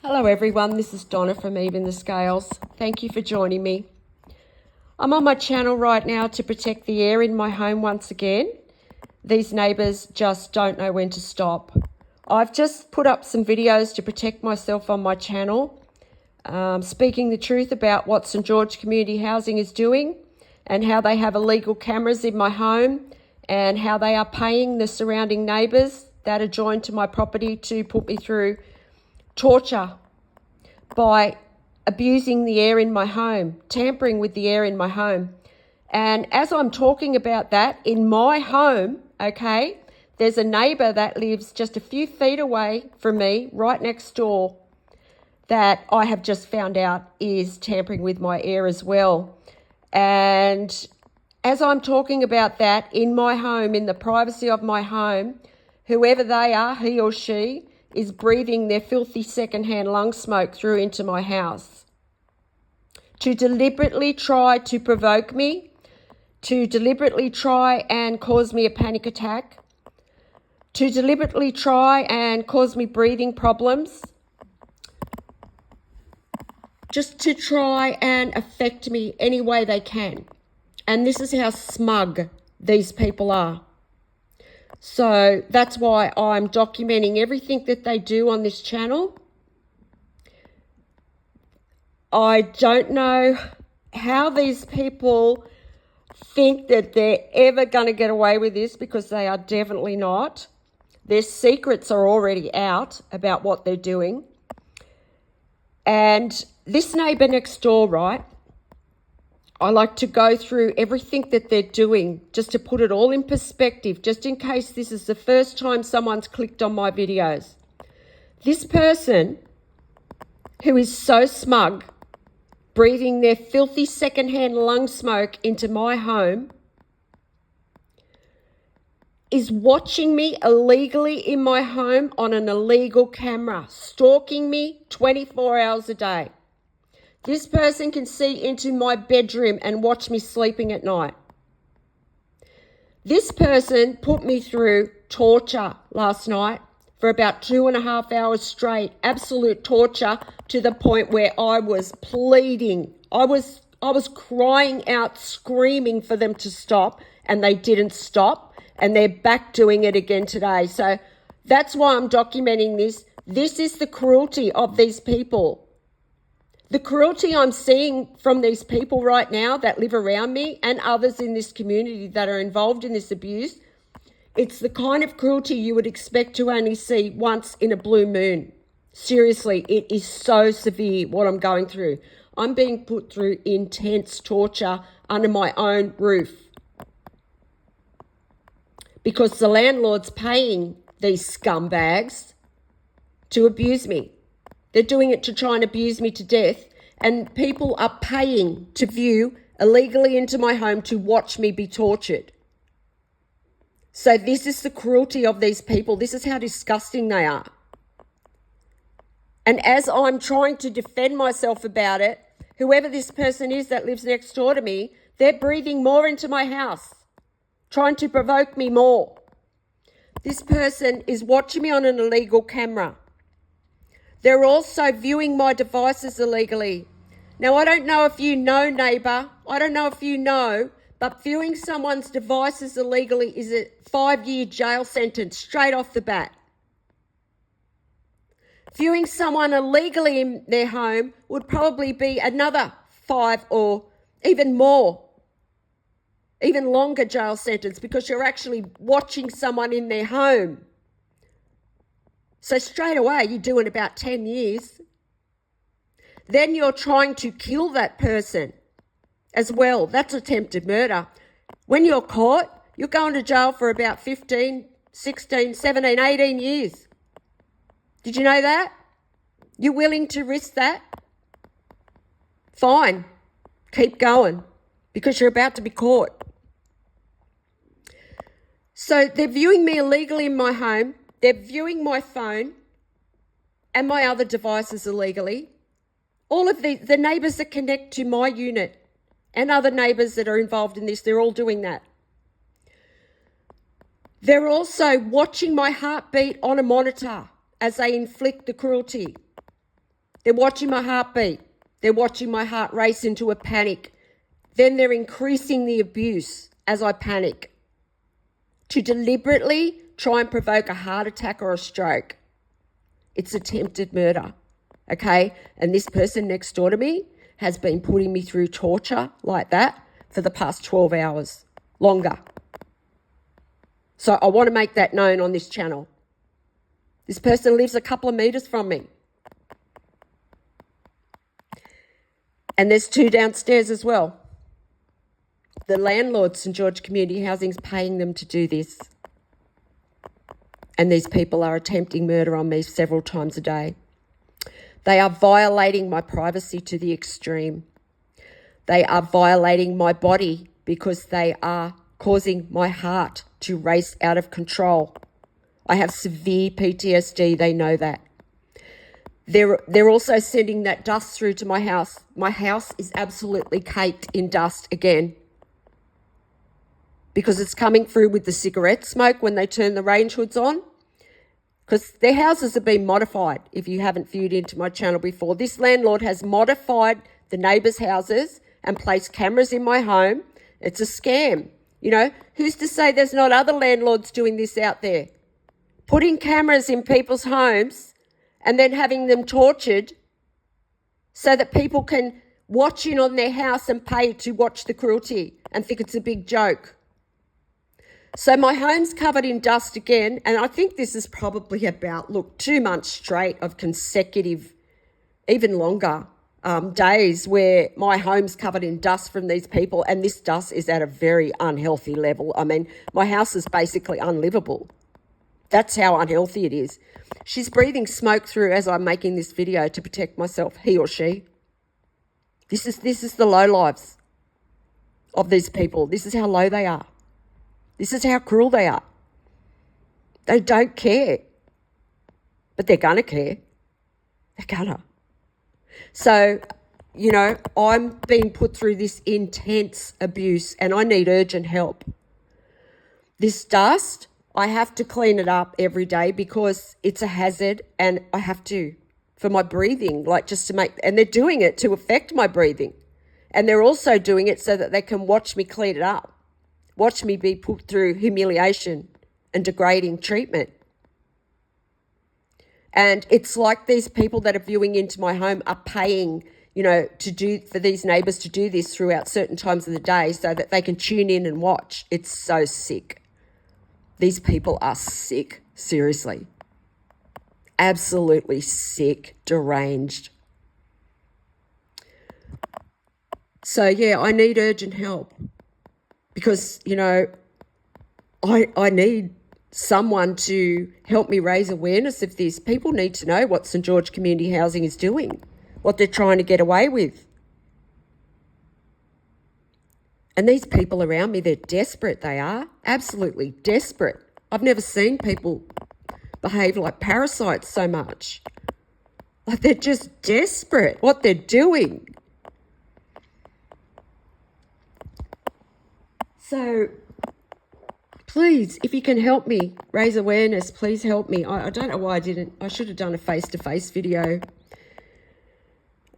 Hello everyone, this is Donna from Even the Scales. Thank you for joining me. I'm on my channel right now to protect the air in my home once again. These neighbours just don't know when to stop. I've just put up some videos to protect myself on my channel, speaking the truth about what St George Community Housing is doing and how they have illegal cameras in my home and how they are paying the surrounding neighbours that are joined to my property to put me through torture by abusing the air in my home, tampering with the air in my home. And as I'm talking about that, in my home, okay, there's a neighbour that lives just a few feet away from me, right next door, that I have just found out is tampering with my air as well. And as I'm talking about that, in my home, in the privacy of my home, whoever they are, he or she, is breathing their filthy secondhand lung smoke through into my house to deliberately try to provoke me, to deliberately try and cause me a panic attack, to deliberately try and cause me breathing problems, just to try and affect me any way they can. And this is how smug these people are. So that's why I'm documenting everything that they do on this channel. I don't know how these people think that they're ever going to get away with this, because they are definitely not. Their secrets are already out about what they're doing. And this neighbour next door, right? I like to go through everything that they're doing just to put it all in perspective, just in case this is the first time someone's clicked on my videos. This person who is so smug, breathing their filthy secondhand lung smoke into my home, is watching me illegally in my home on an illegal camera, stalking me 24 hours a day. This person can see into my bedroom and watch me sleeping at night. This person put me through torture last night for about 2.5 hours straight, absolute torture, to the point where I was pleading. I was crying out, screaming for them to stop, and they didn't stop, and they're back doing it again today. So that's why I'm documenting this. This is the cruelty of these people. The cruelty I'm seeing from these people right now that live around me and others in this community that are involved in this abuse, it's the kind of cruelty you would expect to only see once in a blue moon. Seriously, it is so severe what I'm going through. I'm being put through intense torture under my own roof because the landlord's paying these scumbags to abuse me. They're doing it to try and abuse me to death, and people are paying to view illegally into my home to watch me be tortured. So this is the cruelty of these people. This is how disgusting they are. And as I'm trying to defend myself about it, whoever this person is that lives next door to me, they're breathing more into my house, trying to provoke me more. This person is watching me on an illegal camera. They're also viewing my devices illegally. Now, I don't know if you know, neighbour, I don't know if you know, but viewing someone's devices illegally is a 5-year jail sentence straight off the bat. Viewing someone illegally in their home would probably be another 5 or even more, even longer jail sentence, because you're actually watching someone in their home. So straight away, you're doing about 10 years. Then you're trying to kill that person as well. That's attempted murder. When you're caught, you're going to jail for about 15, 16, 17, 18 years. Did you know that? You're willing to risk that? Fine. Keep going, because you're about to be caught. So they're viewing me illegally in my home. They're viewing my phone and my other devices illegally. All of the neighbours that connect to my unit and other neighbours that are involved in this, they're all doing that. They're also watching my heartbeat on a monitor as they inflict the cruelty. They're watching my heartbeat. They're watching my heart race into a panic. Then they're increasing the abuse as I panic to deliberately try and provoke a heart attack or a stroke. It's attempted murder, okay? And this person next door to me has been putting me through torture like that for the past 12 hours, longer. So I want to make that known on this channel. This person lives a couple of metres from me. And there's 2 downstairs as well. The landlord, St George Community Housing, is paying them to do this. And these people are attempting murder on me several times a day. They are violating my privacy to the extreme. They are violating my body because they are causing my heart to race out of control. I have severe PTSD, they know that. They're also sending that dust through to my house. My house is absolutely caked in dust again because it's coming through with the cigarette smoke when they turn the range hoods on. Because their houses have been modified, if you haven't viewed into my channel before. This landlord has modified the neighbours' houses and placed cameras in my home. It's a scam. You know, who's to say there's not other landlords doing this out there? Putting cameras in people's homes and then having them tortured so that people can watch in on their house and pay to watch the cruelty and think it's a big joke. So my home's covered in dust again, and I think this is probably about, 2 months straight of consecutive, even longer, days where my home's covered in dust from these people, and this dust is at a very unhealthy level. I mean, my house is basically unlivable. That's how unhealthy it is. She's breathing smoke through as I'm making this video to protect myself, he or she. This is the low lives of these people. This is how low they are. This is how cruel they are. They don't care. But they're going to care. They're going to. So, you know, I'm being put through this intense abuse and I need urgent help. This dust, I have to clean it up every day because it's a hazard and I have to for my breathing, and they're doing it to affect my breathing. And they're also doing it so that they can watch me clean it up. Watch me be put through humiliation and degrading treatment. And it's like these people that are viewing into my home are paying, for these neighbours to do this throughout certain times of the day so that they can tune in and watch. It's so sick. These people are sick, seriously. Absolutely sick, deranged. So, yeah, I need urgent help. Because, I need someone to help me raise awareness of this. People need to know what St George Community Housing is doing, what they're trying to get away with. And these people around me, they're desperate, they are. Absolutely desperate. I've never seen people behave like parasites so much. Like they're just desperate, what they're doing. So, please, if you can help me raise awareness, please help me. I don't know why I didn't. I should have done a face-to-face video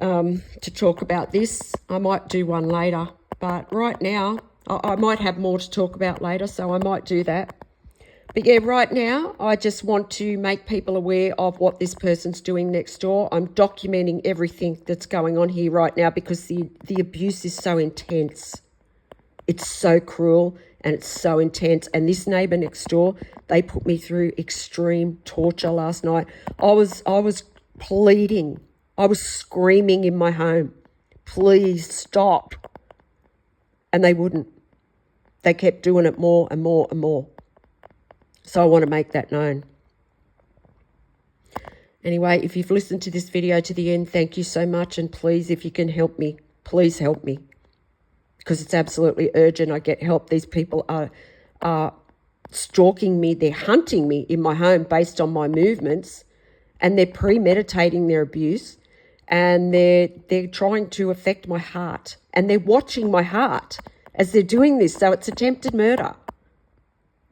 to talk about this. I might do one later. But right now, I might have more to talk about later, so I might do that. But yeah, right now, I just want to make people aware of what this person's doing next door. I'm documenting everything that's going on here right now because the abuse is so intense. It's so cruel and it's so intense. And this neighbour next door, they put me through extreme torture last night. I was pleading. I was screaming in my home, please stop. And they wouldn't. They kept doing it more and more and more. So I want to make that known. Anyway, if you've listened to this video to the end, thank you so much. And please, if you can help me, please help me. Because it's absolutely urgent. I get help. These people are stalking me. They're hunting me in my home based on my movements. And they're premeditating their abuse. And they're trying to affect my heart. And they're watching my heart as they're doing this. So it's attempted murder.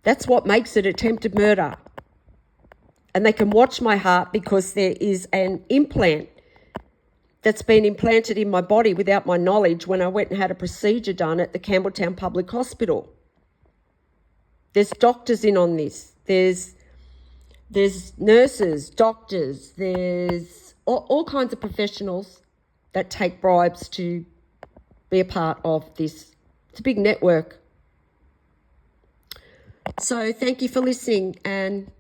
That's what makes it attempted murder. And they can watch my heart because there is an implant that's been implanted in my body without my knowledge when I went and had a procedure done at the Campbelltown Public Hospital. There's doctors in on this. There's nurses, doctors, there's all kinds of professionals that take bribes to be a part of this. It's a big network. So thank you for listening, and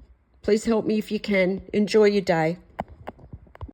please help me if you can. Enjoy your day.